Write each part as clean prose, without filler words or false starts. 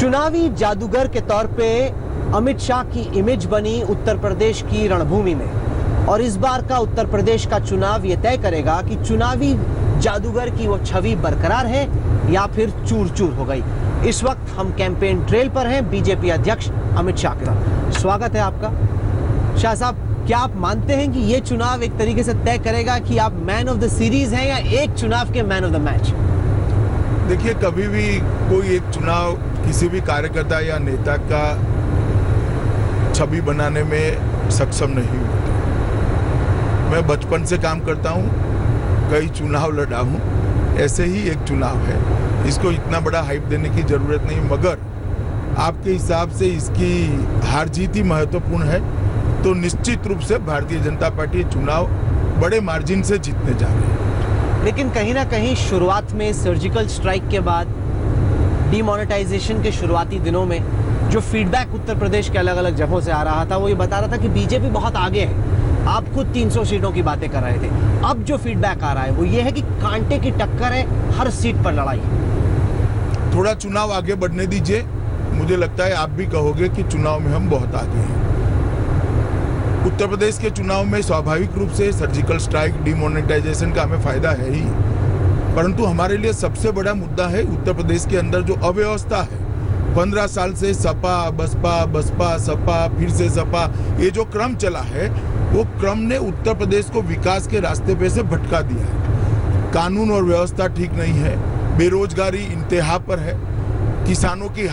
चुनावी जादूगर के तौर पे अमित शाह की इमेज बनी उत्तर प्रदेश की रणभूमि में, और इस बार का उत्तर प्रदेश का चुनाव ये तय करेगा कि चुनावी जादूगर की वो छवि बरकरार है या फिर चूर चूर हो गई। इस वक्त हम कैंपेन ट्रेल पर हैं बीजेपी अध्यक्ष अमित शाह के साथ। स्वागत है आपका। शाह साहब, क्या आप मानते हैं कि ये चुनाव एक तरीके से तय करेगा कि आप मैन ऑफ द सीरीज हैं या एक चुनाव के मैन ऑफ द मैच? देखिए, कभी भी कोई एक चुनाव किसी भी कार्यकर्ता या नेता का छवि बनाने में सक्षम नहीं होता। मैं बचपन से काम करता हूँ, कई चुनाव लड़ा हूँ, ऐसे ही एक चुनाव है। इसको इतना बड़ा हाइप देने की जरूरत नहीं, मगर आपके हिसाब से इसकी हार जीत ही महत्वपूर्ण है, तो निश्चित रूप से भारतीय जनता पार्टी चुनाव बड़े मार्जिन से जीतने जा रही है। लेकिन कहीं ना कहीं शुरुआत में सर्जिकल स्ट्राइक के बाद डीमोनेटाइजेशन के शुरुआती दिनों में जो फीडबैक उत्तर प्रदेश के अलग अलग जगहों से आ रहा था, वो ये बता रहा था कि बीजेपी बहुत आगे है। आप खुद 300 सीटों की बातें कर रहे थे। अब जो फीडबैक आ रहा है वो ये है कि कांटे की टक्कर है, हर सीट पर लड़ाई। थोड़ा चुनाव आगे बढ़ने दीजिए, मुझे लगता है आप भी कहोगे कि चुनाव में हम बहुत आगे हैं। उत्तर प्रदेश के चुनाव में स्वाभाविक रूप से सर्जिकल स्ट्राइक, डिमोनेटाइजेशन का हमें फायदा है ही, परंतु हमारे लिए सबसे बड़ा मुद्दा है उत्तर प्रदेश के अंदर जो अव्यवस्था है। 15 साल से सपा बसपा सपा फिर से सपा, ये जो क्रम चला है वो क्रम ने उत्तर प्रदेश को विकास के रास्ते पे से भटका दिया है। कानून और व्यवस्था ठीक नहीं है, बेरोजगारी इंतहा पर है, किसानों की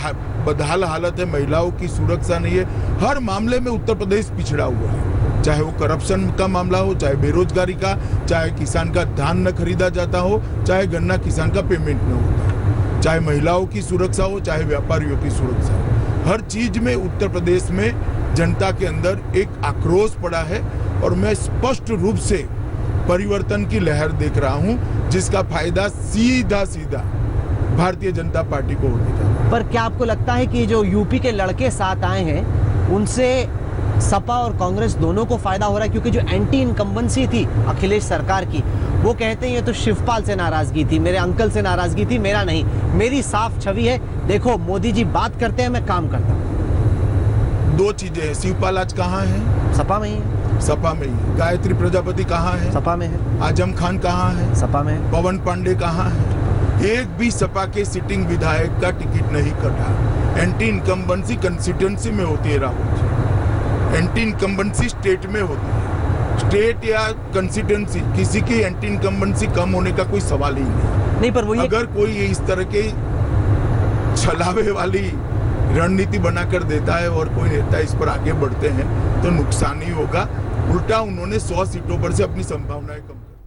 बदहाल हालत है, महिलाओं की सुरक्षा नहीं है। हर मामले में उत्तर प्रदेश पिछड़ा हुआ है, चाहे वो करप्शन का मामला हो, चाहे बेरोजगारी का, चाहे किसान का धान न खरीदा जाता हो, चाहे गन्ना किसान का पेमेंट न होता, चाहे महिलाओं की सुरक्षा हो, चाहे व्यापारियों की सुरक्षा हो। हर चीज में उत्तर प्रदेश में जनता के अंदर एक आक्रोश पड़ा है, और मैं स्पष्ट रूप से परिवर्तन की लहर देख रहा हूं, जिसका फायदा सीधा सीधा भारतीय जनता पार्टी को होगा। पर क्या आपको लगता है कि जो यूपी के लड़के साथ आए हैं उनसे सपा और कांग्रेस दोनों को फायदा हो रहा है? क्योंकि जो एंटी इनकम्बेंसी थी अखिलेश सरकार की, वो कहते हैं ये तो शिवपाल से नाराजगी थी, मेरे अंकल से नाराजगी थी, मेरा नहीं, मेरी साफ छवि है, देखो मोदी जी बात करते हैं, मैं काम करता हूँ। दो चीजें हैं, शिवपाल आज कहाँ है? सपा में ही है। सपा में ही। गायत्री प्रजापति कहाँ है? सपा में है। आजम खान कहाँ है? सपा में है। पवन पांडे कहाँ है? एक भी सपा के सिटिंग विधायक का टिकट नहीं कटा। एंटी इनकम्बेंसी कंस्टिट्यूएंसी में होती है Rahul ji, anti incumbency state में होती है। स्टेट या कंस्टिट्यूएंसी, किसी की एंटी इनकम्बेंसी कम होने का कोई सवाल ही नहीं। पर वो अगर कोई इस तरह के छलावे वाली रणनीति बनाकर देता है और कोई नेता इस पर आगे बढ़ते हैं तो नुकसान ही होगा। उल्टा उन्होंने 100 सीटों पर से अपनी संभावनाएं कम कर